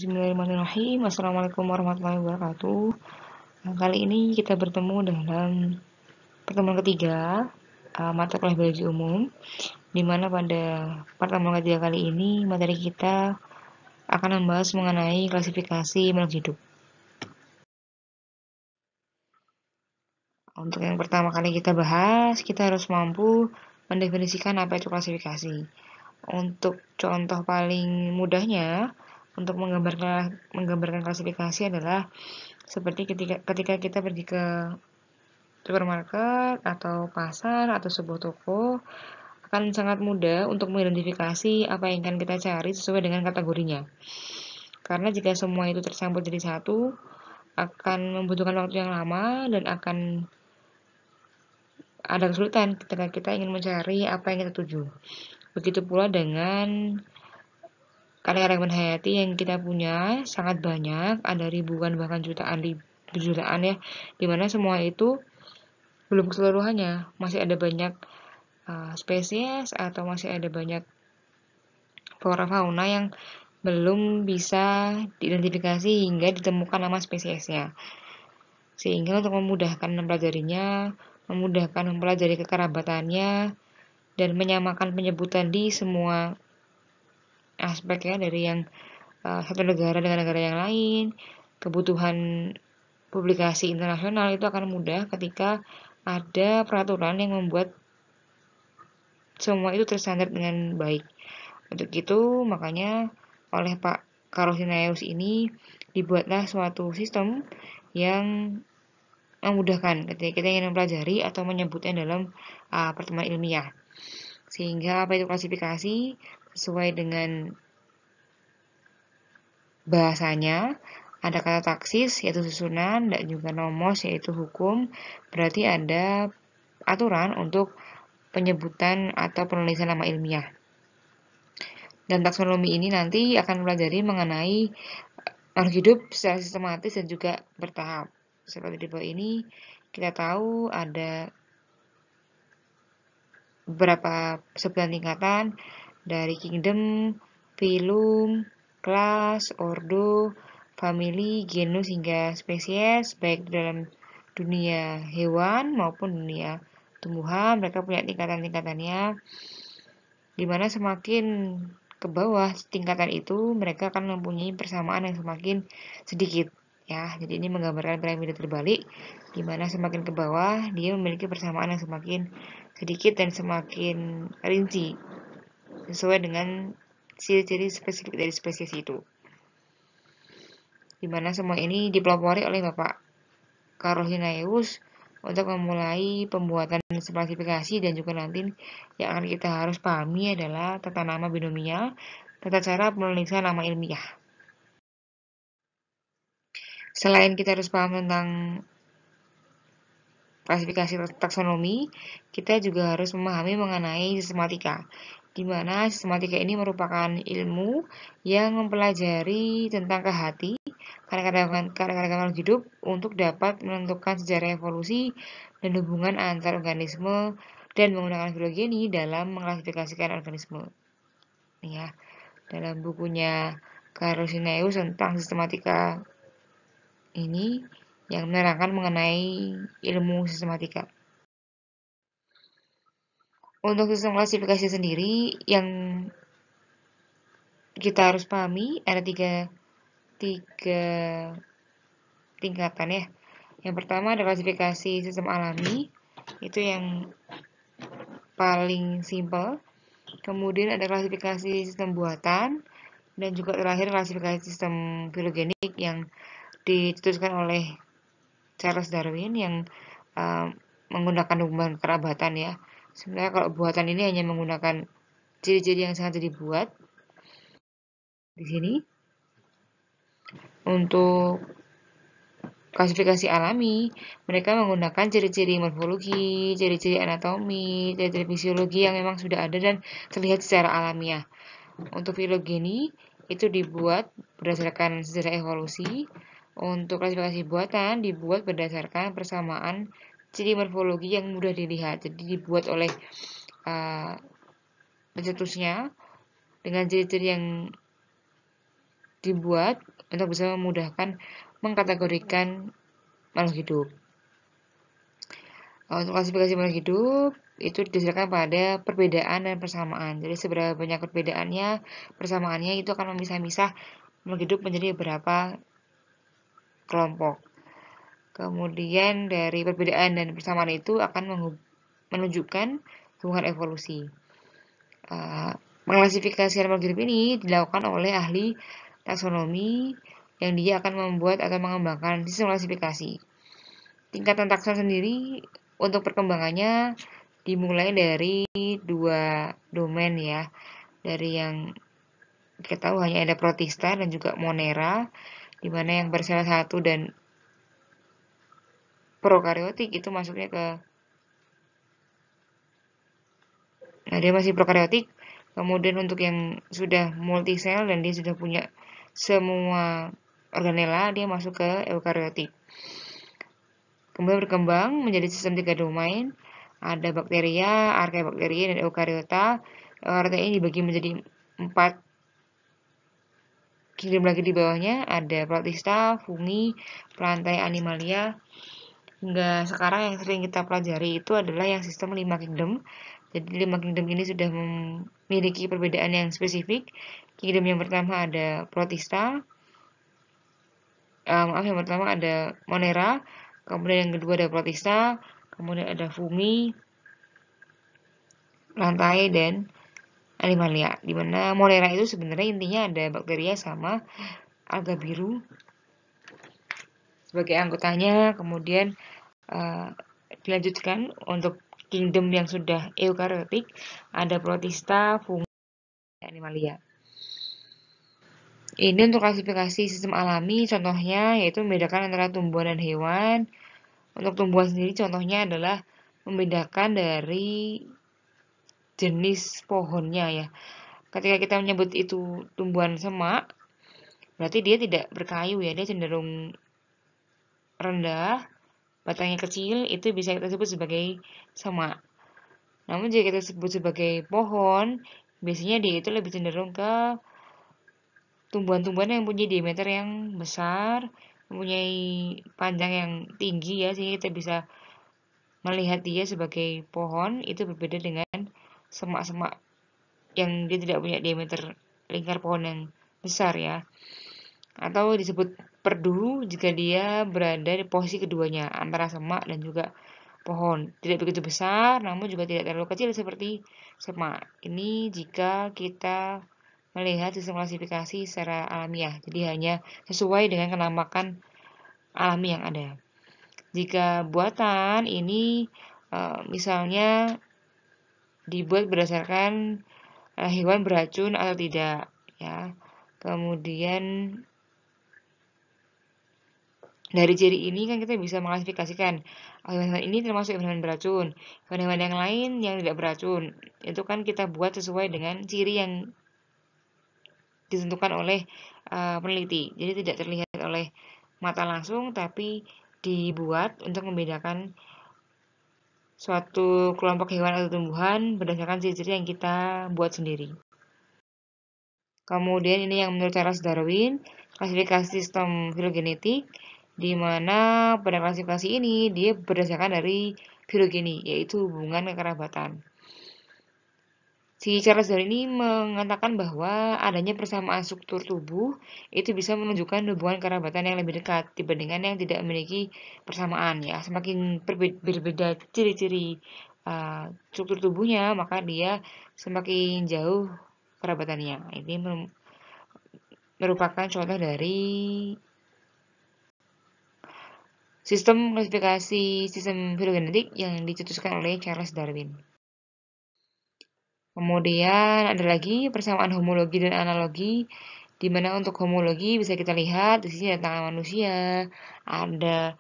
Bismillahirrahmanirrahim. Assalamualaikum warahmatullahi wabarakatuh. Nah, kali ini kita bertemu dalam pertemuan ketiga mata kuliah biologi umum, di mana pada pertemuan ketiga kali ini materi kita akan membahas mengenai klasifikasi makhluk hidup. Untuk yang pertama kali kita bahas, kita harus mampu mendefinisikan apa itu klasifikasi. Untuk contoh paling mudahnya, untuk menggambarkan klasifikasi adalah seperti ketika kita pergi ke supermarket atau pasar atau sebuah toko, akan sangat mudah untuk mengidentifikasi apa yang akan kita cari sesuai dengan kategorinya. Karena jika semua itu tercampur jadi satu, akan membutuhkan waktu yang lama dan akan ada kesulitan ketika kita ingin mencari apa yang kita tuju. Begitu pula dengan karya-karya hayati yang kita punya sangat banyak, ada ribuan bahkan jutaan ya, dimana semua itu belum keseluruhannya, masih ada banyak spesies atau masih ada banyak flora fauna yang belum bisa diidentifikasi hingga ditemukan nama spesiesnya. Sehingga untuk memudahkan mempelajarinya, memudahkan mempelajari kekerabatannya, dan menyamakan penyebutan di semua aspeknya dari yang satu negara dengan negara yang lain, kebutuhan publikasi internasional itu akan mudah ketika ada peraturan yang membuat semua itu terstandar dengan baik. Untuk itu, makanya oleh Pak Karosineus ini dibuatlah suatu sistem yang memudahkan ketika kita ingin mempelajari atau menyebutnya dalam pertemuan ilmiah. Sehingga apa itu klasifikasi sesuai dengan bahasanya, ada kata taksis yaitu susunan dan juga nomos yaitu hukum, berarti ada aturan untuk penyebutan atau penulisan nama ilmiah. Dan taksonomi ini nanti akan mempelajari mengenai makhluk hidup secara sistematis dan juga bertahap. Seperti di bawah ini kita tahu ada beberapa sebutan tingkatan dari kingdom, phylum, kelas, ordo, family, genus hingga spesies, baik dalam dunia hewan maupun dunia tumbuhan. Mereka punya tingkatan-tingkatannya, dimana semakin ke bawah tingkatan itu mereka akan mempunyai persamaan yang semakin sedikit ya. Jadi ini menggambarkan piramida terbalik, di mana semakin ke bawah dia memiliki persamaan yang semakin sedikit dan semakin rinci sesuai dengan ciri-ciri spesifik dari spesies itu. Di mana semua ini dipelopori oleh Bapak Karosineus untuk memulai pembuatan klasifikasi, dan juga nanti yang akan kita harus pahami adalah tata nama binomial, tata cara penulisan nama ilmiah. Selain kita harus paham tentang klasifikasi taksonomi, kita juga harus memahami mengenai sistematika, di mana sistematika ini merupakan ilmu yang mempelajari tentang kehati kadang-kadang hidup untuk dapat menentukan sejarah evolusi dan hubungan antar organisme dan menggunakan filogeni dalam mengklasifikasikan organisme. Nih ya, dalam bukunya Karosineus tentang sistematika ini yang menerangkan mengenai ilmu sistematika. Untuk sistem klasifikasi sendiri yang kita harus pahami ada tiga tingkatan ya. Yang pertama ada klasifikasi sistem alami, itu yang paling simple. Kemudian ada klasifikasi sistem buatan, dan juga terakhir klasifikasi sistem filogenik yang dicetuskan oleh Charles Darwin yang menggunakan hubungan kerabatan ya. Sebenarnya kalau buatan ini hanya menggunakan ciri-ciri yang sengaja dibuat di sini. Untuk klasifikasi alami, mereka menggunakan ciri-ciri morfologi, ciri-ciri anatomi, ciri-ciri fisiologi yang memang sudah ada dan terlihat secara alamiah. Untuk filogeni, itu dibuat berdasarkan sejarah evolusi. Untuk klasifikasi buatan, dibuat berdasarkan persamaan ciri morfologi yang mudah dilihat. Jadi dibuat oleh pencetusnya dengan ciri-ciri yang dibuat untuk bisa memudahkan mengkategorikan makhluk hidup. Untuk klasifikasi makhluk hidup itu didasarkan pada perbedaan dan persamaan. Jadi seberapa banyak perbedaannya, persamaannya itu akan memisah-misah makhluk hidup menjadi beberapa kelompok. Kemudian dari perbedaan dan persamaan itu akan menunjukkan hubungan evolusi. Mengklasifikasi makhluk hidup ini dilakukan oleh ahli taksonomi yang dia akan membuat atau mengembangkan sistem klasifikasi. Tingkatan takson sendiri untuk perkembangannya dimulai dari 2 domain ya. Dari yang kita tahu hanya ada Protista dan juga Monera, di mana yang bersel 1 dan prokaryotik itu masuknya ke, nah dia masih prokaryotik. Kemudian untuk yang sudah multisel dan dia sudah punya semua organela, dia masuk ke eukaryotik. Kemudian berkembang menjadi sistem 3 domain. Ada bakteria, arkebakteria, dan eukariota. Eukariota ini dibagi menjadi 4 kingdom lagi di bawahnya. Ada protista, fungi, plantae, animalia. Hingga sekarang yang sering kita pelajari itu adalah yang sistem 5 kingdom. Jadi 5 kingdom ini sudah memiliki perbedaan yang spesifik. Kingdom yang pertama ada protista. Yang pertama ada monera. Kemudian yang kedua ada protista. Kemudian ada fungi, lantai, dan animalia. Dimana monera itu sebenarnya intinya ada bakteria sama alga biru sebagai anggotanya. Kemudian dilanjutkan untuk kingdom yang sudah eukaryotik ada protista, fungi, dan animalia. Ini untuk klasifikasi sistem alami, contohnya yaitu membedakan antara tumbuhan dan hewan. Untuk tumbuhan sendiri contohnya adalah membedakan dari jenis pohonnya ya. Ketika kita menyebut itu tumbuhan semak, berarti dia tidak berkayu ya, dia cenderung rendah, batangnya kecil, itu bisa kita sebut sebagai semak. Namun jika kita sebut sebagai pohon, biasanya dia itu lebih cenderung ke tumbuhan-tumbuhan yang punya diameter yang besar, mempunyai panjang yang tinggi ya, sehingga kita bisa melihat dia sebagai pohon. Itu berbeda dengan semak-semak yang dia tidak punya diameter lingkar pohon yang besar ya. Atau disebut perdu jika dia berada di posisi keduanya, antara semak dan juga pohon. Tidak begitu besar, namun juga tidak terlalu kecil seperti semak. Ini jika kita melihat sistem klasifikasi secara alamiah, jadi hanya sesuai dengan kenamakan alami yang ada. Jika buatan ini misalnya dibuat berdasarkan hewan beracun atau tidak, ya. Kemudian dari ciri ini kan kita bisa mengklasifikasikan hewan-hewan ini termasuk hewan-hewan beracun, hewan-hewan yang lain yang tidak beracun. Itu kan kita buat sesuai dengan ciri yang ditentukan oleh peneliti. Jadi tidak terlihat oleh mata langsung, tapi dibuat untuk membedakan suatu kelompok hewan atau tumbuhan berdasarkan ciri-ciri yang kita buat sendiri. Kemudian ini yang menurut Charles Darwin, klasifikasi sistem filogenetik, di mana pada klasifikasi ini dia berdasarkan dari filogeni, yaitu hubungan kekerabatan. Si Charles Darwin ini mengatakan bahwa adanya persamaan struktur tubuh itu bisa menunjukkan hubungan kerabatan yang lebih dekat dibandingkan yang tidak memiliki persamaan ya. Semakin berbeda ciri-ciri struktur tubuhnya, maka dia semakin jauh kerabatannya. Ini merupakan contoh dari sistem klasifikasi sistem filogenetik yang dicetuskan oleh Charles Darwin. Kemudian ada lagi persamaan homologi dan analogi, di mana untuk homologi bisa kita lihat di sini ada tangan manusia, ada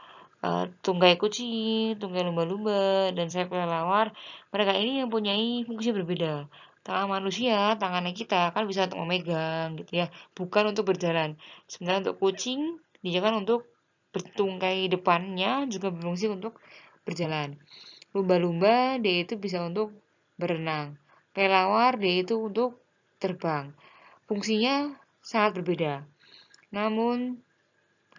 tunggai kucing, tunggai lumba-lumba, dan sayap kelelawar. Mereka ini mempunyai fungsi berbeda. Tangan manusia, tangannya kita kan bisa untuk memegang gitu ya, bukan untuk berjalan. Sementara untuk kucing, dia kan untuk bertungkai depannya juga berfungsi untuk berjalan. Lumba-lumba dia itu bisa untuk berenang. Kelelawar dia itu untuk terbang. Fungsinya sangat berbeda. Namun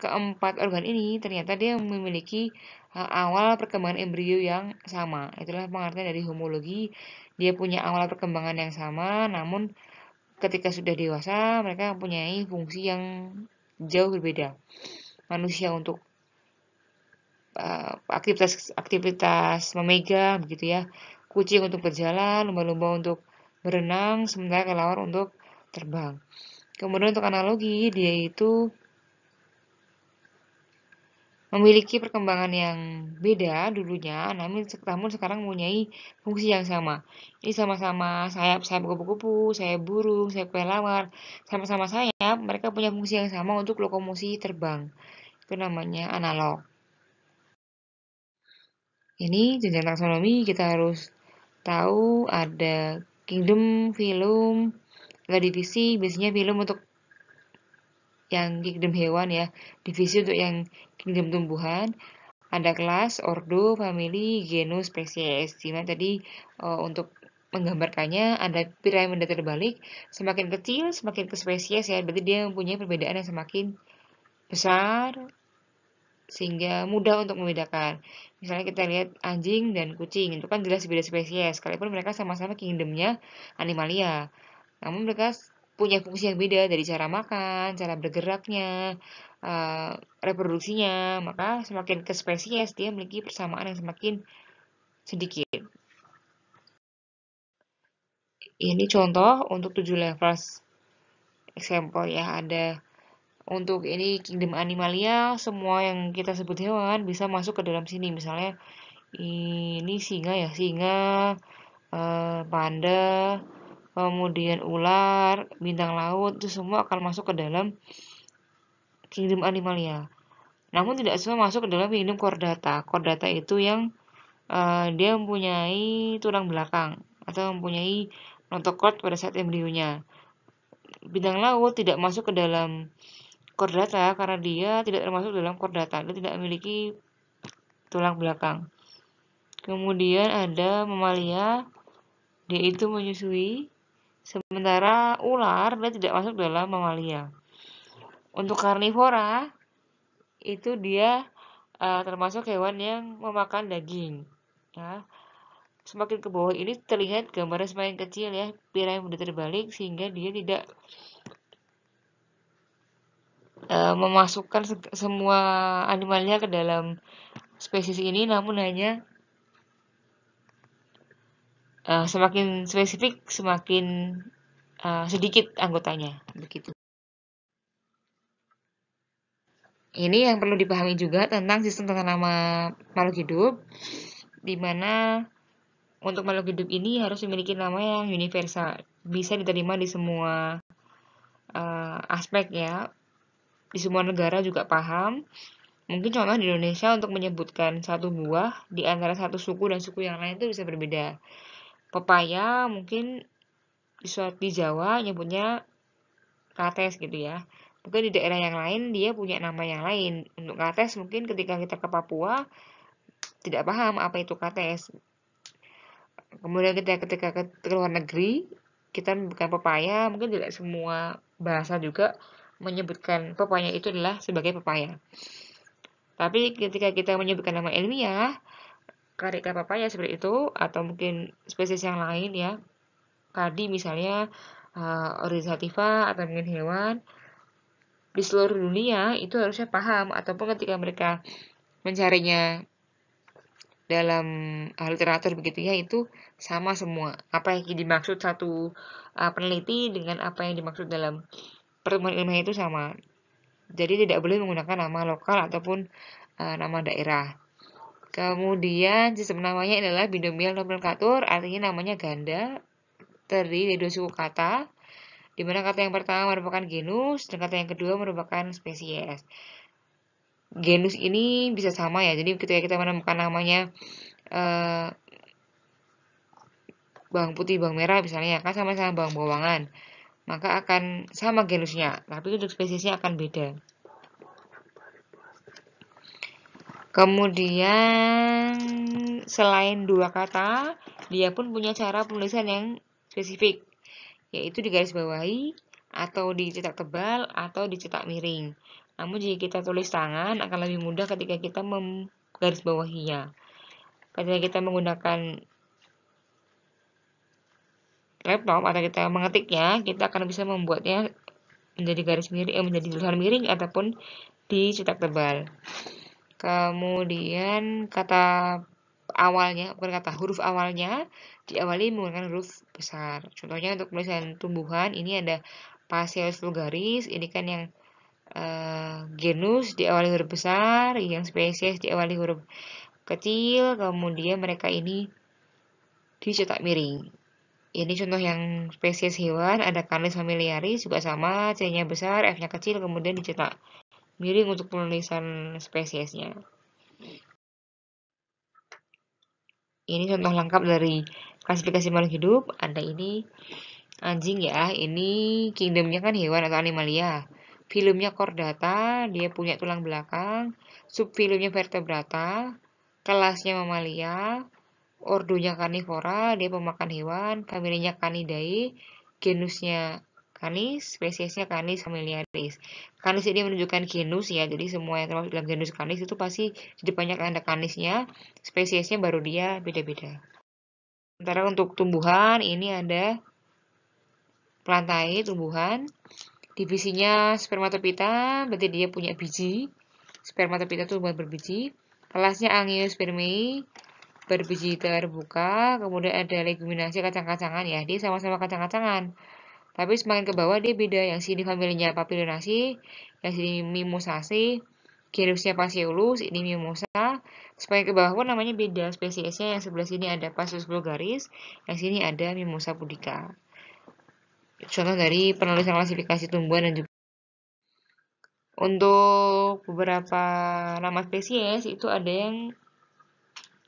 keempat organ ini ternyata dia memiliki awal perkembangan embrio yang sama. Itulah pengertian dari homologi. Dia punya awal perkembangan yang sama, namun ketika sudah dewasa mereka mempunyai fungsi yang jauh berbeda. Manusia untuk aktivitas memegang begitu ya, kucing untuk berjalan, lumba-lumba untuk berenang, sementara kelelawar untuk terbang. Kemudian untuk analogi, dia itu memiliki perkembangan yang beda dulunya, namun sekarang mempunyai fungsi yang sama. Ini sama-sama sayap kupu-kupu, sayap burung, sayap kelelawar, sama-sama sayap, mereka punya fungsi yang sama untuk lokomosi terbang. Itu namanya analog. Ini jenjang taksonomi kita harus tahu ada kingdom, phylum, ada divisi, biasanya phylum untuk yang kingdom hewan ya, divisi untuk yang kingdom tumbuhan, ada kelas, ordo, family, genus, spesies. Dimana tadi untuk menggambarkannya ada piramida terbalik, semakin kecil semakin ke spesies ya, berarti dia mempunyai perbedaan yang semakin besar sehingga mudah untuk membedakan. Misalnya kita lihat anjing dan kucing, itu kan jelas beda spesies, sekalipun mereka sama-sama kingdomnya Animalia. Namun mereka punya fungsi yang beda dari cara makan, cara bergeraknya, reproduksinya. Maka semakin ke spesies dia memiliki persamaan yang semakin sedikit. Ini contoh untuk 7 levels example ya, ada untuk ini kingdom Animalia, semua yang kita sebut hewan bisa masuk ke dalam sini. Misalnya ini singa ya, singa, panda, kemudian ular, bintang laut, itu semua akan masuk ke dalam kingdom Animalia. Namun tidak semua masuk ke dalam kingdom Chordata. Chordata itu yang dia mempunyai tulang belakang atau mempunyai notochord pada saat embrionya. Bintang laut tidak masuk ke dalam Chordata karena dia tidak termasuk dalam Chordata. Dia tidak memiliki tulang belakang. Kemudian ada mamalia, dia itu menyusui. Sementara ular dia tidak masuk dalam mamalia. Untuk karnivora itu dia termasuk hewan yang memakan daging. Ya. Semakin ke bawah ini terlihat gambarnya semakin kecil ya, piramida terbalik sehingga dia tidak memasukkan semua animalnya ke dalam spesies ini, namun hanya semakin spesifik semakin sedikit anggotanya begitu. Ini yang perlu dipahami juga tentang sistem tata nama makhluk hidup, di mana untuk makhluk hidup ini harus memiliki nama yang universal, bisa diterima di semua aspek ya, di semua negara juga paham. Mungkin contoh di Indonesia untuk menyebutkan satu buah di antara satu suku dan suku yang lain itu bisa berbeda. Pepaya mungkin di Jawa nyebutnya kates gitu ya. Mungkin di daerah yang lain dia punya nama yang lain. Untuk kates mungkin ketika kita ke Papua tidak paham apa itu kates. Kemudian ketika ke luar negeri kita bukan pepaya, mungkin tidak semua bahasa juga menyebutkan pepaya itu adalah sebagai pepaya. Tapi ketika kita menyebutkan nama ilmiah, Carica papaya seperti itu, atau mungkin spesies yang lain ya, kadi misalnya, Oryza sativa atau mungkin hewan, di seluruh dunia itu harusnya paham, ataupun ketika mereka mencarinya dalam literatur begitu ya, itu sama semua. Apa yang dimaksud satu peneliti dengan apa yang dimaksud dalam pertemuan ilmiah itu sama. Jadi tidak boleh menggunakan nama lokal ataupun nama daerah. Kemudian sistem namanya adalah binomial nomenklatur, artinya namanya ganda, terdiri dari dua suku kata, di mana kata yang pertama merupakan genus dan kata yang kedua merupakan spesies. Genus ini bisa sama ya, jadi ketika kita menemukan namanya bawang putih, bawang merah misalnya, kan sama-sama bawang bawangan, maka akan sama genusnya, tapi untuk spesiesnya akan beda. Kemudian selain dua kata, dia pun punya cara penulisan yang spesifik, yaitu digarisbawahi atau dicetak tebal, atau dicetak miring. Namun jika kita tulis tangan akan lebih mudah ketika kita menggarisbawahinya. Ketika kita menggunakan laptop atau kita mengetiknya, kita akan bisa membuatnya menjadi garis miring, menjadi tulisan miring ataupun dicetak tebal. Kemudian kata awalnya, bukan kata, huruf awalnya diawali menggunakan huruf besar. Contohnya untuk tulisan tumbuhan ini ada Passeus vulgaris, ini kan yang genus diawali huruf besar, yang spesies diawali huruf kecil, kemudian mereka ini dicetak miring. Ini contoh yang spesies hewan, ada Canis familiaris juga sama, C-nya besar, F-nya kecil, kemudian dicetak miring untuk penulisan spesiesnya. Ini contoh lengkap dari klasifikasi makhluk hidup. Ada ini anjing ya, ini kingdomnya kan hewan atau animalia. Filumnya Chordata, dia punya tulang belakang. Subfilumnya Vertebrata, kelasnya Mamalia. Ordonya Carnivora, dia pemakan hewan. Familinya Canidae, genusnya Canis, spesiesnya Canis familiaris. Canis ini menunjukkan genus ya, jadi semua yang termasuk dalam genus Canis itu pasti di depannya ada Canisnya, spesiesnya baru dia beda-beda. Sementara untuk tumbuhan, ini ada plantae tumbuhan, divisinya spermatopita, berarti dia punya biji. Spermatopita itu tumbuhan berbiji. Kelasnya Angiospermae, berbiji terbuka. Kemudian ada leguminasi, kacang-kacangan ya, dia sama-sama kacang-kacangan. Tapi semakin ke bawah dia beda, yang sini familinya Papilionaceae, yang sini Mimosaceae, genusnya Phaseolus, ini Mimosa. Semakin ke bawah pun namanya beda, spesiesnya yang sebelah sini ada Passeus vulgaris, yang sini ada Mimosa pudica. Contoh dari penulisan klasifikasi tumbuhan dan juga untuk beberapa nama spesies itu ada yang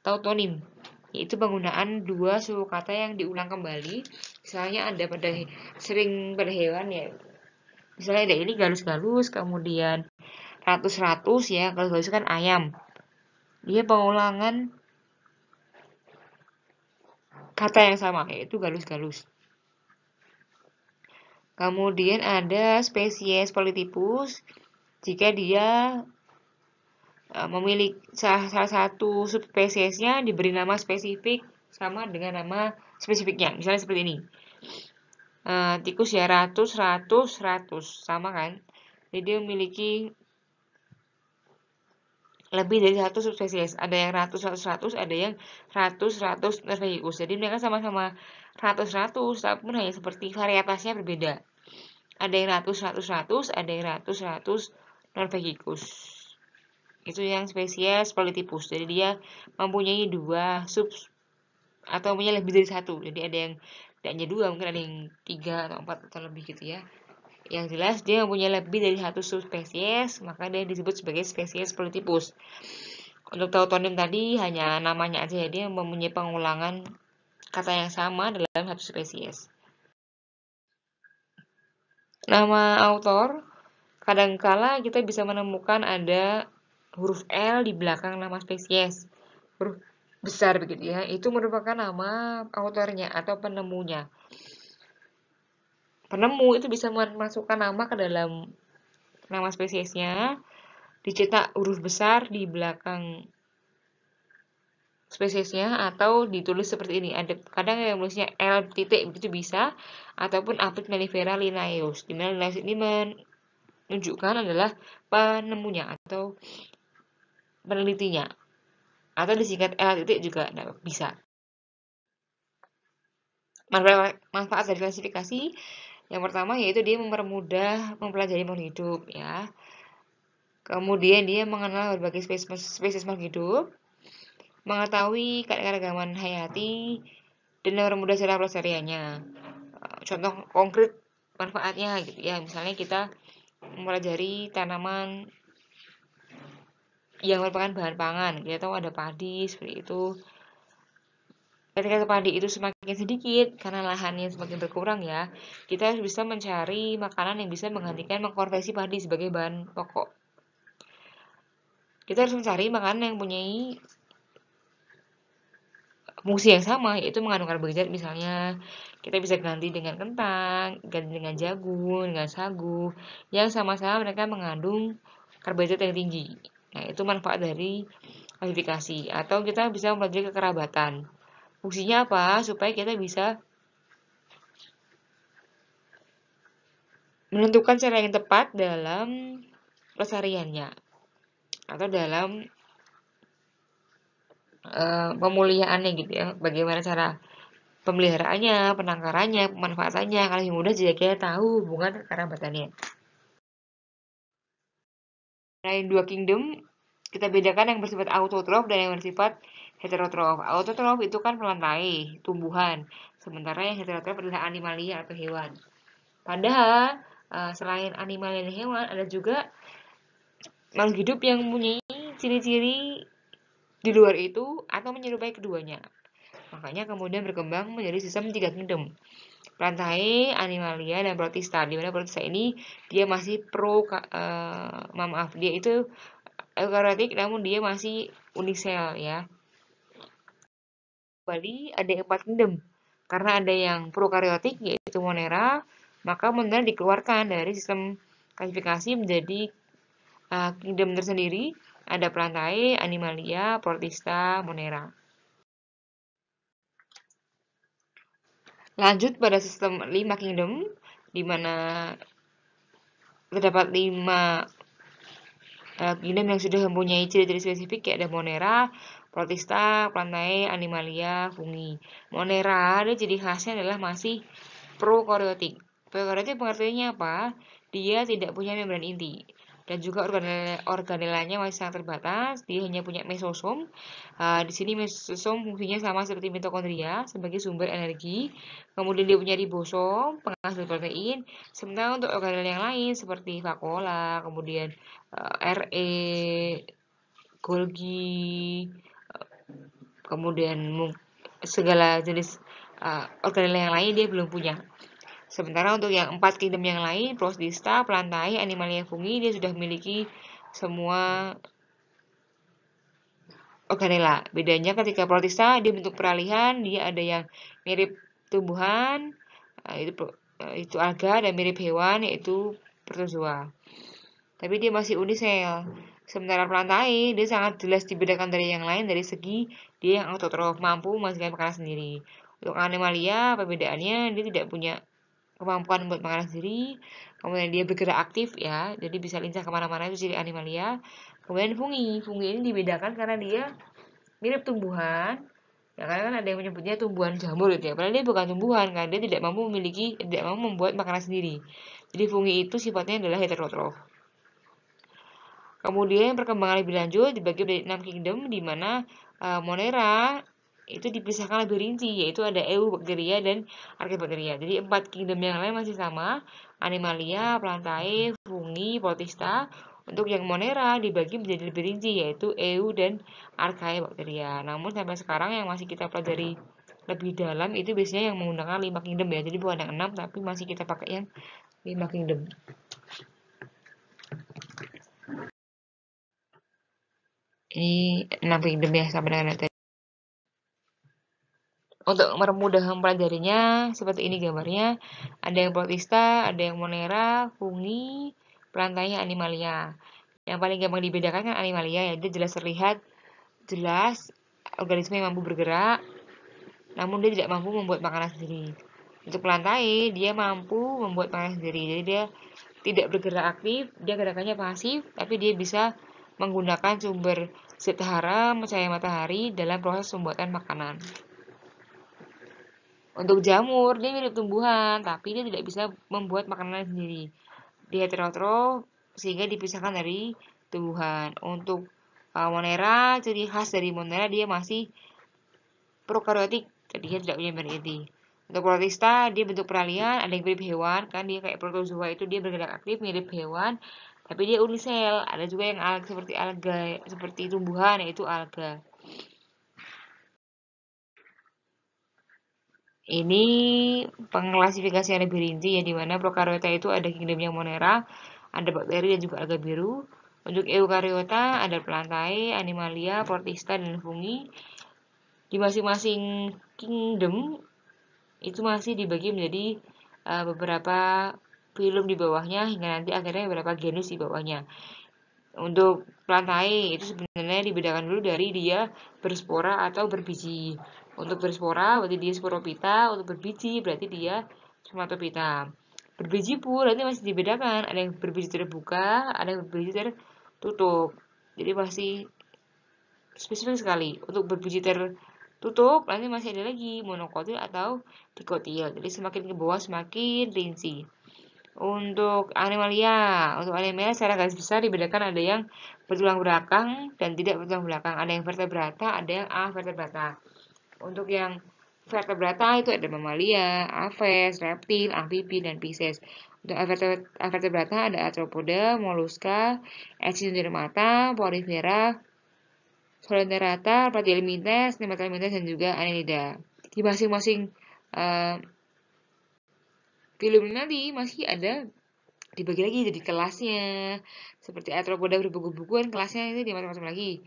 tautonim, yaitu penggunaan dua suku kata yang diulang kembali. Misalnya ada sering pada hewan ya, misalnya ada ini galus-galus, kemudian ratus-ratus ya, galus-galus kan ayam. Dia pengulangan kata yang sama, yaitu galus-galus. Kemudian ada spesies Polytipus, jika dia memiliki salah satu subspesiesnya diberi nama spesifik sama dengan nama spesifiknya. Misalnya seperti ini. Tikus ya ratus, sama kan. Jadi dia memiliki lebih dari satu subspesies. Ada yang ratus, ada yang ratus Norvegicus. Jadi mereka sama-sama ratus, tapi hanya seperti varietasnya berbeda. Ada yang ratus, ada yang ratus Norvegicus. Itu yang spesies Polytipus. Jadi dia mempunyai dua sub atau punya lebih dari satu. Jadi ada yang tidak hanya dua, mungkin ada yang 3 atau 4 atau lebih gitu ya. Yang jelas dia mempunyai lebih dari satu subspesies, maka dia disebut sebagai spesies Polytipus. Untuk tautonim tadi hanya namanya aja ya, dia mempunyai pengulangan kata yang sama dalam satu spesies. Nama autor, kadangkala kita bisa menemukan ada huruf L di belakang nama spesies. Huruf besar begitu ya, itu merupakan nama autornya atau penemunya. Penemu itu bisa memasukkan nama ke dalam nama spesiesnya, dicetak huruf besar di belakang spesiesnya, atau ditulis seperti ini. Ada kadang yang tulisnya L titik begitu bisa, ataupun Apis mellifera linnaeus, di mana linnaeus ini menunjukkan adalah penemunya atau penelitinya, atau disingkat L titik juga bisa. Manfaat dari klasifikasi yang pertama yaitu dia mempermudah mempelajari makhluk hidup ya. Kemudian dia mengenal berbagai spesies makhluk hidup, mengetahui keanekaragaman hayati, dan mempermudah cara pelestariannya. Contoh konkret manfaatnya gitu ya, misalnya kita mempelajari tanaman yang merupakan bahan pangan, kita tahu ada padi seperti itu. Ketika padi itu semakin sedikit karena lahannya semakin berkurang ya, kita harus bisa mencari makanan yang bisa mengkonversi padi sebagai bahan pokok. Kita harus mencari makanan yang mempunyai fungsi yang sama, yaitu mengandung karbohidrat. Misalnya kita bisa ganti dengan kentang, ganti dengan jagung, dengan sagu, yang sama-sama mereka mengandung karbohidrat yang tinggi. Nah, itu manfaat dari klasifikasi. Atau kita bisa mempelajari kekerabatan. Fungsinya apa? Supaya kita bisa menentukan cara yang tepat dalam pelestariannya atau dalam pemulihaannya gitu ya. Bagaimana cara pemeliharaannya, penangkarannya, pemanfaatannya. Kalau yang mudah jadi kita tahu hubungan kekerabatannya. Selain dua kingdom, kita bedakan yang bersifat autotrof dan yang bersifat heterotrof. Autotrof itu kan pelantai, tumbuhan. Sementara yang heterotrof adalah animalia atau hewan. Padahal selain animalia dan hewan, ada juga makhluk hidup yang mempunyai ciri-ciri di luar itu atau menyerupai keduanya. Makanya kemudian berkembang menjadi sistem tiga kingdom. Plantae, Animalia, dan Protista. Di mana Protista ini dia masih dia itu eukariotik namun dia masih unisel ya. Kembali ada 4 kingdom. Karena ada yang prokaryotik yaitu Monera, maka Monera dikeluarkan dari sistem klasifikasi menjadi kingdom tersendiri. Ada Plantae, Animalia, Protista, Monera. Lanjut pada sistem 5 kingdom, di mana terdapat 5 kingdom yang sudah mempunyai ciri-ciri spesifik, kayak ada Monera, Protista, Plantae, Animalia, Fungi. Monera, ada ciri khasnya adalah masih prokaryotik. Prokaryotik pengertiannya apa? Dia tidak punya membran inti. Dan juga organelanya masih sangat terbatas. Dia hanya punya mesosom. Di sini mesosom fungsinya sama seperti mitokondria sebagai sumber energi. Kemudian dia punya ribosom, penghasil protein. Sementara untuk organel yang lain seperti vakuola, kemudian RE, Golgi, kemudian segala jenis organel yang lain dia belum punya. Sementara untuk yang 4 kingdom yang lain, Protista, Plantae, Animalia, Fungi, dia sudah memiliki semua organela. Bedanya ketika Protista dia bentuk peralihan, dia ada yang mirip tumbuhan, itu alga, dan mirip hewan yaitu protozoa. Tapi dia masih unisel. Sementara Plantae dia sangat jelas dibedakan dari yang lain dari segi dia yang autotrof, mampu menghasilkan makanan sendiri. Untuk Animalia, perbedaannya dia tidak punya kemampuan buat makanan sendiri, kemudian dia bergerak aktif ya, jadi bisa lincah kemana-mana, itu ciri Animalia. Kemudian fungi ini dibedakan karena dia mirip tumbuhan ya, karena kan ada yang menyebutnya tumbuhan jamur gitu ya, padahal dia bukan tumbuhan karena dia tidak mampu membuat makanan sendiri. Jadi fungi itu sifatnya adalah heterotrof. Kemudian perkembangan lebih lanjut dibagi menjadi 6 kingdom, di mana Monera itu dipisahkan lebih rinci, yaitu ada Eubacteria dan Archaebacteria. Jadi 4 kingdom yang lain masih sama, Animalia, Plantae, Fungi, Protista. Untuk yang Monera dibagi menjadi lebih rinci, yaitu Eu dan Archaebacteria. Namun sampai sekarang yang masih kita pelajari lebih dalam itu biasanya yang menggunakan 5 kingdom ya. Jadi bukan yang 6, tapi masih kita pakai yang 5 kingdom. Ini 6 kingdom ya sampai dengan tadi. Untuk mempermudah mempelajarinya, seperti ini gambarnya. Ada yang Protista, ada yang Monera, Fungi, Plantae, Animalia. Yang paling gampang dibedakan kan Animalia ya, dia jelas terlihat, jelas organisme yang mampu bergerak, namun dia tidak mampu membuat makanan sendiri. Untuk Plantae, dia mampu membuat makanan sendiri, jadi dia tidak bergerak aktif, dia gerakannya pasif, tapi dia bisa menggunakan sumber zat hara, cahaya matahari dalam proses pembuatan makanan. Untuk jamur, dia mirip tumbuhan, tapi dia tidak bisa membuat makanan sendiri. Dia heterotrof, sehingga dipisahkan dari tumbuhan. Untuk Monera, ciri khas dari Monera dia masih prokaryotik, jadi dia tidak punya membran inti. Untuk Protista, dia bentuk peralihan, ada yang mirip hewan, kan dia kayak protozoa itu dia bergerak aktif mirip hewan, tapi dia unisel. Ada juga yang seperti alga, seperti tumbuhan, yaitu alga. Ini pengklasifikasian lebih rinci ya, di mana prokariota itu ada kingdomnya Monera, ada bakteri dan juga alga biru. Untuk eukariota ada Plantae, Animalia, Protista, dan Fungi. di masing-masing kingdom itu masih dibagi menjadi beberapa film di bawahnya hingga nanti akhirnya beberapa genus di bawahnya. Untuk plantae itu sebenarnya dibedakan dulu dari dia berspora atau berbiji. Untuk berspora berarti dia sporopita, untuk berbiji berarti dia spermatopita. Berbiji pun nanti masih dibedakan, ada yang berbiji terbuka, ada yang berbiji tertutup. Jadi masih spesifik sekali. Untuk berbiji tertutup nanti masih ada lagi monokotil atau dikotil. Jadi semakin ke bawah semakin rinci. Untuk animalia secara garis besar dibedakan ada yang bertulang belakang dan tidak bertulang belakang. Ada yang vertebrata, ada yang avertebrata. Untuk yang vertebrata itu ada mamalia, aves, reptil, amfibi, dan pisces. Untuk avertebrata ada arthropoda, molluska, echinodermata, porifera, Solenterata, Platyhelminthes, Nemathelminthes, dan juga Annelida. Di masing-masing uh, film nanti masih ada dibagi lagi jadi kelasnya. Seperti arthropoda berbuku-buku kan kelasnya ini di macam-macam lagi.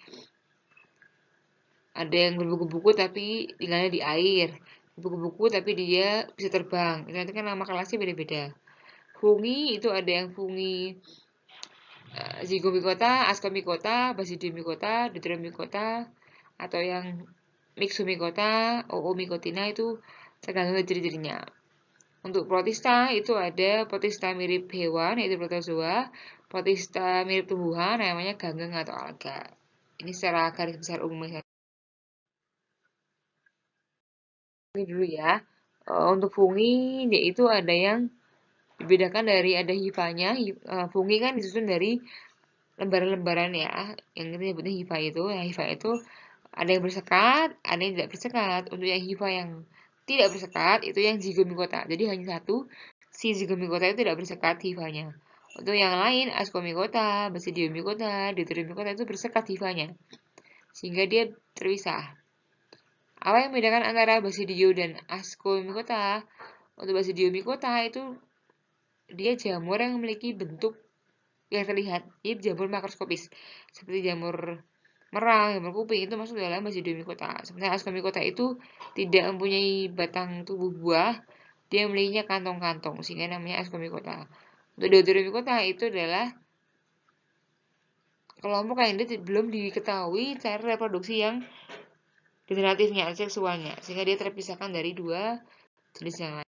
Ada yang berbuku-buku tapi tinggalnya di air. Buku-buku tapi dia bisa terbang. Itu nanti kan nama kelasnya beda-beda. Fungi itu ada yang fungi Zygomicota, Ascomycota, Basidiomycota, Deuteromycota, atau yang Myxomycota, Oomycotina itu tergantung dari ciri-cirinya. Untuk protista itu ada protista mirip hewan yaitu protozoa, protista mirip tumbuhan namanya ganggeng atau alga. Ini secara garis besar umumnya dulu ya. Untuk fungi dia itu ada yang dibedakan dari ada hifanya. Fungi kan disusun dari lembaran-lembaran ya, yang kita nyebutnya hifa itu. Nah, hifa itu ada yang bersekat, ada yang tidak bersekat. Untuk yang hifa yang tidak bersekat itu yang zygomicota. Jadi hanya satu, si zygomicota itu tidak bersekat hifanya. Untuk yang lain, ascomycota, basidiomycota, deuteromycota itu bersekat hifanya. Sehingga dia terpisah. Apa yang membedakan antara basidio dan ascomycota? Untuk basidiomycota itu dia jamur yang memiliki bentuk yang terlihat. Jadi jamur makroskopis. Seperti jamur merang, jamur kuping itu masuk dalam basidiomycota. Sementara ascomycota itu tidak mempunyai batang tubuh buah, dia memilikinya kantong-kantong sehingga namanya ascomycota. Untuk deuteromycota itu adalah kelompok yang belum diketahui cara reproduksi yang generatifnya, seksualnya, sehingga dia terpisahkan dari dua jenis yang lain.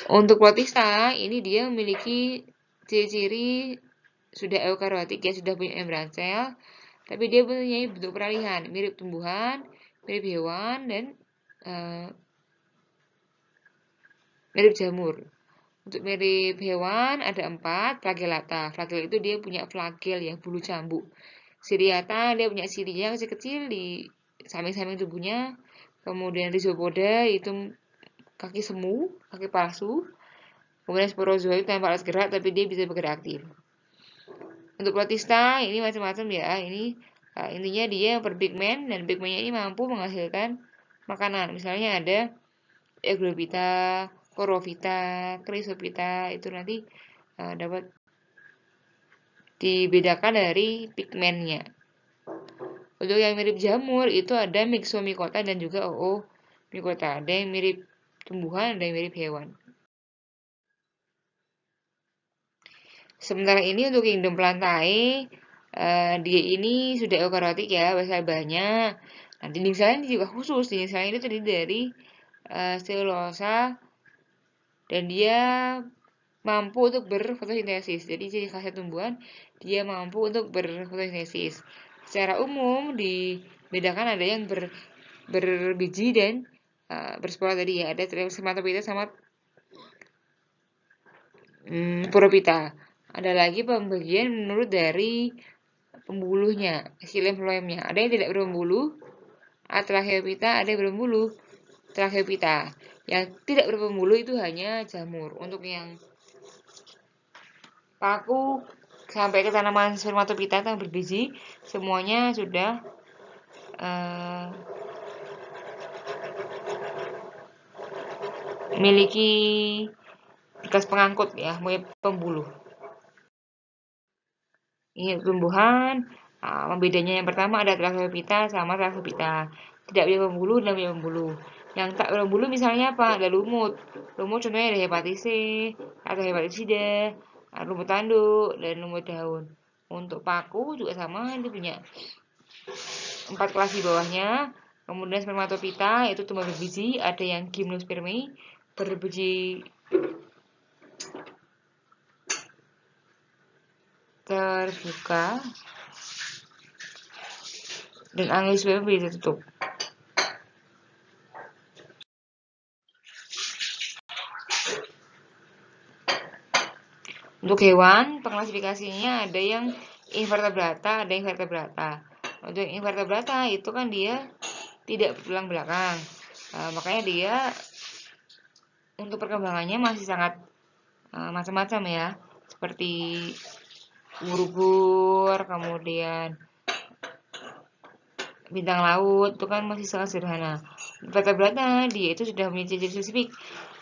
Untuk protista, ini dia memiliki ciri-ciri sudah eukariotik ya, sudah punya membran sel, tapi dia punya bentuk peralihan, mirip tumbuhan, mirip hewan, dan mirip jamur. Untuk mirip hewan ada 4, flagellata. Flagel itu dia punya flagel ya, bulu cambuk. Ciliata dia punya sirinya kecil-kecil di samping-samping tubuhnya. Kemudian rhizopoda itu kaki semu, kaki palsu. Kemudian sporozoa itu tanpa alas gerak tapi dia bisa bergerak aktif. Untuk protista ini macam-macam ya. Ini intinya dia berpigmen dan pigmennya ini mampu menghasilkan makanan. Misalnya ada Eglopita, Korophyta, Chrysophyta itu nanti dapat dibedakan dari pigmennya. Untuk yang mirip jamur itu ada Myxomycota dan juga Oomycota. Ada yang mirip tumbuhan, ada yang mirip hewan. Sementara ini untuk kingdom Plantae, dia ini sudah eukariotik ya, besar banyak. Nah, dinding selnya ini juga khusus. Dinding selnya ini terdiri dari selulosa dan dia mampu untuk berfotosintesis. Jadi ciri khasnya tumbuhan, dia mampu untuk berfotosintesis. Secara umum dibedakan ada yang berbiji dan berspora tadi ya. Ada spermatopita sama Poropita. Ada lagi pembagian menurut dari pembuluhnya, xilem-phloemnya. Ada yang tidak berbulu, Tracheophyta, ada yang berbulu, Tracheophyta. Yang tidak berbulu itu hanya jamur. Untuk yang paku sampai ke tanaman spermatophyta yang berbiji, semuanya sudah memiliki bekas pengangkut ya, pembuluh. Ini tumbuhan, bedanya yang pertama ada Tracheophyta sama Tracheophyta. tidak punya pembuluh dan punya pembuluh. Yang tak berbulu misalnya apa? Ada lumut. Lumut contohnya ada hepatitis C atau hepatitis lumut tanduk dan lumut daun. Untuk paku juga sama, itu punya 4 kelas di bawahnya. Kemudian spermatopita itu tumbuh berbiji, ada yang gimnospermi berbiji terbuka dan angiospermi berbiji tertutup. Untuk hewan, pengklasifikasinya ada yang invertebrata, ada yang vertebrata. Untuk invertebrata itu kan dia tidak bertulang belakang. Makanya dia untuk perkembangannya masih sangat macam-macam ya. Seperti ubur-ubur, kemudian bintang laut, itu kan masih sangat sederhana. Vertebrata dia itu sudah memiliki ciri spesifik.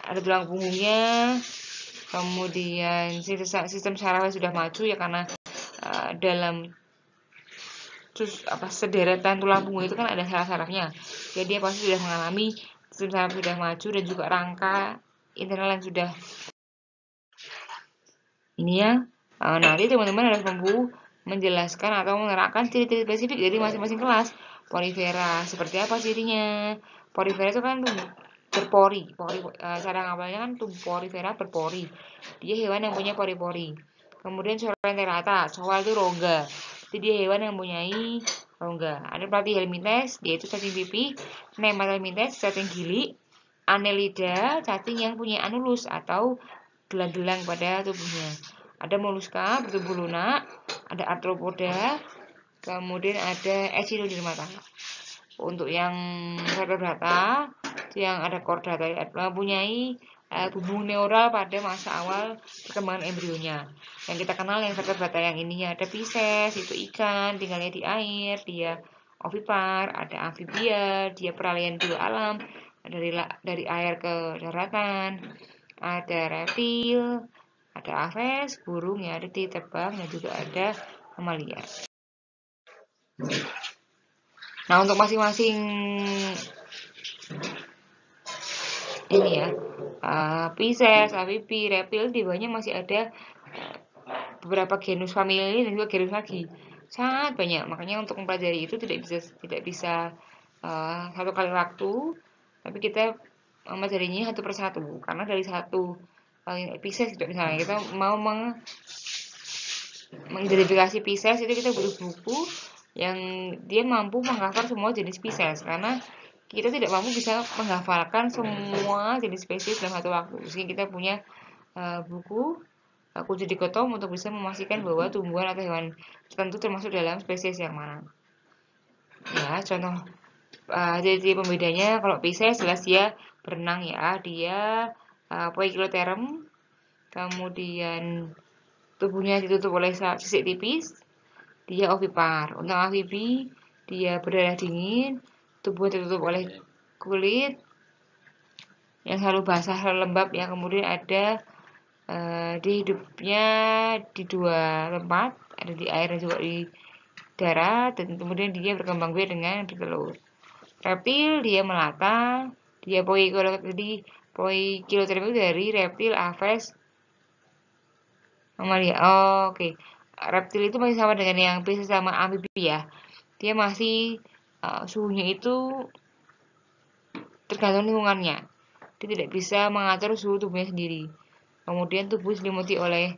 Ada tulang punggungnya, kemudian sistem sarafnya sudah maju ya karena dalam sederetan tulang punggung itu kan ada saraf-sarafnya. Jadi dia pasti sudah mengalami sistem saraf sudah maju dan juga rangka internal yang sudah ini ya. Nanti teman-teman harus mampu menjelaskan atau menerangkan ciri-ciri spesifik dari masing-masing kelas. Porifera seperti apa cirinya? Porifera itu kan berpori. Cara ngapalnya kan porifera berpori. Dia hewan yang punya pori-pori. Kemudian Coelenterata, soal itu rongga. Jadi dia hewan yang mempunyai rongga. Ada Platyhelminthes, yaitu cacing pipih. Nematelminthes, cacing gili. Annelida, cacing yang punya anulus atau gelang-gelang pada tubuhnya. Ada moluska bertubuh lunak, ada arthropoda, kemudian ada echinodermata. Untuk yang vertebrata, yang ada chordata mempunyai hubungan neural pada masa awal perkembangan embrionya. Yang kita kenal yang vertebrata yang ini ada Pisces, itu ikan, tinggalnya di air, dia ovipar, ada amfibia, dia peralihan dua alam, dari air ke daratan, ada reptil, ada aves, burung ya, ada terbang dan juga ada mamalia. Nah, untuk masing-masing ini ya, Pisces, amfibi, reptil di bawahnya masih ada beberapa genus famili dan juga genus lagi. Sangat banyak. Makanya untuk mempelajari itu tidak bisa satu kali waktu, tapi kita mempelajarinya satu persatu. Karena dari satu Pisces gitu misalnya kita mau mengidentifikasi Pisces itu kita butuh buku yang dia mampu mengcover semua jenis Pisces karena kita tidak mampu bisa menghafalkan semua jenis spesies dalam satu waktu. Sehingga kita punya buku kunci dikotom untuk bisa memastikan bahwa tumbuhan atau hewan tertentu termasuk dalam spesies yang mana. Ya, contoh jadi pembedanya kalau Pisces jelas dia berenang ya, dia Poikilotherium, kemudian tubuhnya ditutup oleh sisik tipis, dia ovipar. Untuk amfibi, dia berdarah dingin, tubuhnya ditutup oleh kulit yang selalu basah, selalu lembab ya. Kemudian ada di hidupnya di dua tempat, ada di air dan juga di darat, dan kemudian dia berkembang biak dengan bertelur. Reptil dia melata, dia poikilotherium itu dari reptil, aves, mamalia. Oke. Reptil itu masih sama dengan yang Pisces sama amfibi ya. Dia masih suhunya itu tergantung lingkungannya. Dia tidak bisa mengatur suhu tubuhnya sendiri. Kemudian tubuh diselimuti oleh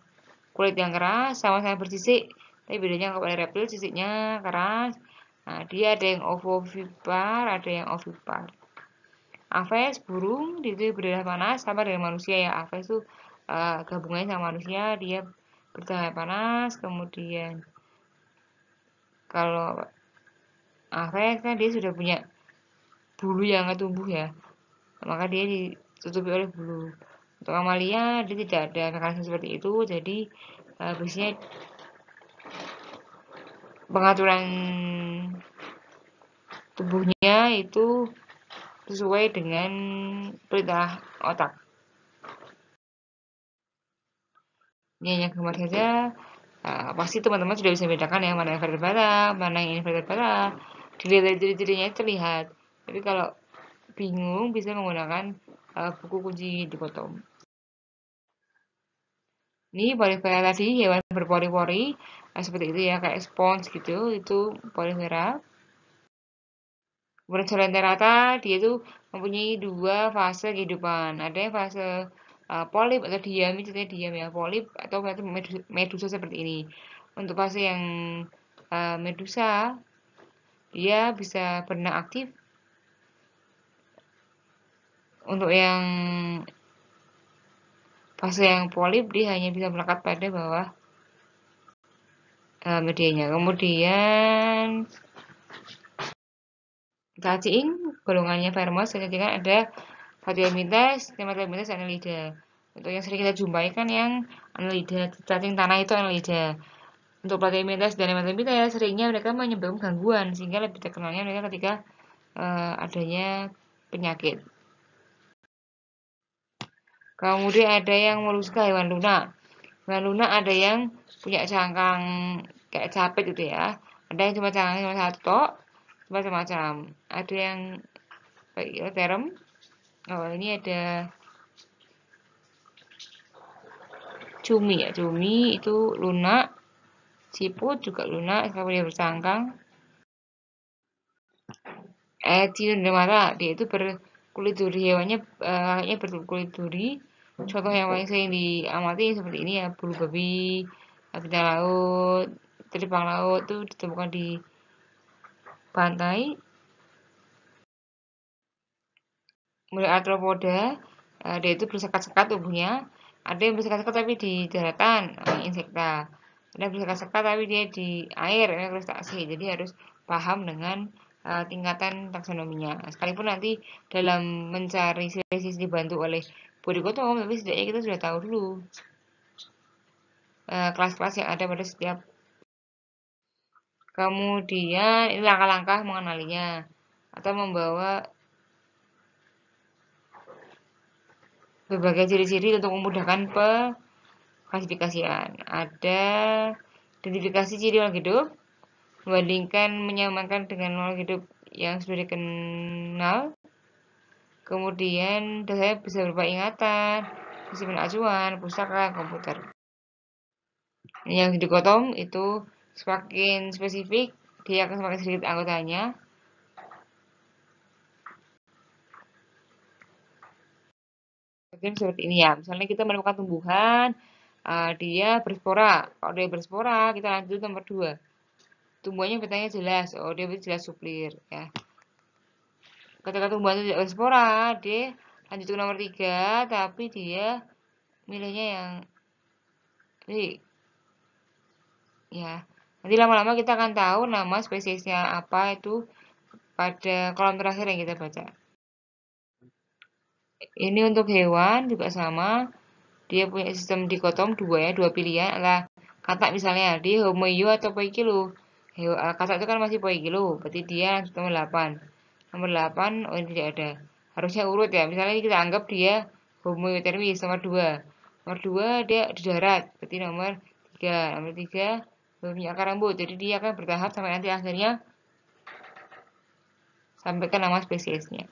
kulit yang keras, sama-sama bersisik, tapi bedanya kalau pada reptil sisiknya keras. Nah, dia ada yang ovovipar, ada yang ovipar. Aves burung dia berdarah panas sama dengan manusia ya. Aves itu gabungannya sama manusia, dia berdarah panas. Kemudian kalau Aves kan dia sudah punya bulu yang nggak tumbuh ya, maka dia ditutupi oleh bulu. Untuk mamalia dia tidak ada mekanisme seperti itu, jadi biasanya pengaturan tubuhnya itu sesuai dengan perintah otak. Ini hanya gambar saja. Pasti teman-teman sudah bisa bedakan ya mana yang vertebrata, mana yang invertebrata. Dilihat dari ciri-cirinya terlihat Tapi kalau bingung bisa menggunakan buku kunci dikotom. Ini polifera tadi hewan berpori-pori seperti itu ya, kayak spons gitu, itu polifera. Kemudian Colenterata dia itu mempunyai dua fase kehidupan. Ada yang fase polip atau diam, itu diam ya, polip atau medusa seperti ini. Untuk fase yang medusa, dia bisa berenang aktif. Untuk yang fase yang polip, dia hanya bisa melekat pada bawah medianya. Kemudian cacing, golongannya Vermes, cacing kan ada Platyhelminthes, Nemathelminthes, Annelida. Untuk yang sering kita jumpai kan yang Annelida, cacing tanah itu Annelida. Untuk Platyhelminthes dan Nemathelminthes seringnya mereka menyebabkan gangguan sehingga lebih terkenalnya mereka ketika adanya penyakit. Kemudian ada yang moluska hewan lunak. Hewan lunak ada yang punya cangkang kayak capit gitu ya. Ada yang cuma cangkangnya cuma satu, macam-macam. Ada yang kayak terem. Oh, ini ada cumi ya. Cumi itu lunak. Siput juga lunak, dia bercangkang. Echinodermata, dia itu berkulit duri. Hewannya berkulit duri. Contoh yang paling sering diamati seperti ini ya, bulu babi, bintang laut, teripang laut itu ditemukan di pantai. Kemudian arthropoda, dia itu bersekat-sekat tubuhnya. Ada yang bersekat-sekat tapi di daratan, insekta. Ada yang bersekat-sekat tapi dia di air, krustase. Jadi harus paham dengan tingkatan taksonominya. Sekalipun nanti dalam mencari spesies dibantu oleh Bodhikotom, tapi setidaknya kita sudah tahu dulu kelas-kelas yang ada pada setiap. Kemudian ini langkah-langkah mengenalinya atau membawa berbagai ciri-ciri untuk memudahkan klasifikasian. Ada identifikasi ciri makhluk hidup, membandingkan menyamakan dengan makhluk hidup yang sudah dikenal. Kemudian dasarnya bisa berupa ingatan, sistem acuan, pustaka, komputer. Yang dikotom itu semakin spesifik, dia akan semakin sedikit anggotanya. Mungkin seperti ini ya. Misalnya kita menemukan tumbuhan, dia berspora. Kalau dia berspora, kita lanjut nomor 2. Tumbuhannya petanya jelas, oh dia jelas suplir ya. Ketika tumbuhan itu tidak berspora, dia lanjut ke nomor 3, tapi dia milihnya yang ini ya. Nanti lama-lama kita akan tahu nama spesiesnya apa itu pada kolom terakhir yang kita baca. Ini untuk hewan juga sama, dia punya sistem dikotom dua ya, dua pilihan adalah kata misalnya dia homoio atau poikilo. Kata itu kan masih poikilo, berarti dia nomor 8. Nomor 8, oh ini tidak ada. Harusnya urut ya, misalnya ini kita anggap dia homoeotermis nomor 2. Nomor 2 dia di darat, berarti nomor 3. Nomor 3 punya akar rambut, jadi dia akan bertahap sampai nanti akhirnya sampai ke nama spesiesnya.